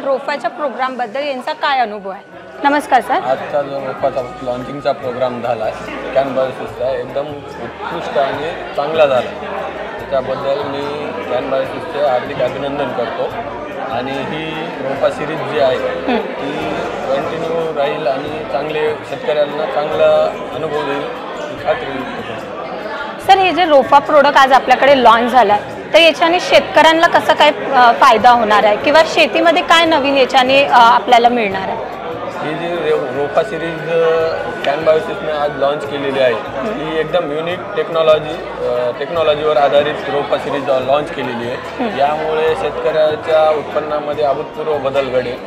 रोफाच्या प्रोग्रामबद्दल यांचा काय अनुभव आहे? नमस्कार सर. आजचा जो रोफाचा लॉन्चिंगचा प्रोग्राम झाला कॅनबायोसिसचा एकदम उत्कृष्ट आणि चांगला झाला. त्याच्याबद्दल मी कॅनबायोसिसचे हार्दिक अभिनंदन करतो आणि ही रोफा सिरीज जी आहे ती कंटिन्यू राहील आणि चांगले शेतकऱ्यांना चांगला अनुभव देईल ही खात्री. सर, हे जे रोफा प्रोडक्ट आज आपल्याकडे लॉन्च झाला तर याच्याने शेतकऱ्यांना कसा काय फायदा होणार आहे किंवा शेतीमध्ये काय नवीन याच्याने आपल्याला मिळणार आहे? ही जी रोफा सिरीज कॅनबायोसिसने आज लॉन्च केलेली आहे ही एकदम युनिक टेक्नॉलॉजीवर आधारित रोफा सिरीज लॉन्च केलेली आहे. यामुळे शेतकऱ्याच्या उत्पन्नामध्ये अभूतपूर्व बदल घडेल,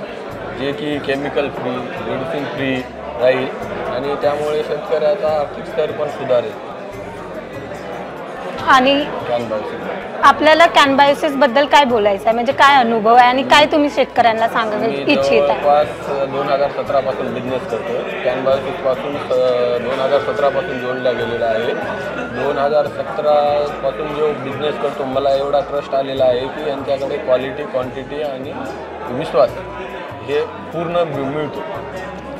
जे की केमिकल फ्री, मेडिसिन फ्री राहील आणि त्यामुळे शेतकऱ्याचा आर्थिक स्तर पण सुधारेल. आणि आपल्याला कॅनबायोसिस बद्दल काय बोलायचं आहे, म्हणजे काय अनुभव आहे आणि काय तुम्ही शेतकऱ्यांना सांगू इच्छित आहे? 2017 पासून बिझनेस करतो. कॅनबायोसिस पासून 2017 पासून जोडला गेलेला आहे. 2017 पासून जो बिझनेस करतो मला एवढा ट्रस्ट आलेला आहे की यांच्याकडे क्वालिटी, क्वांटिटी आणि विश्वास हे पूर्ण मिळतो.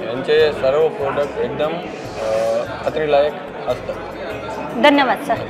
यांचे सर्व प्रोडक्ट एकदम खात्रीलायक असतात. धन्यवाद सर.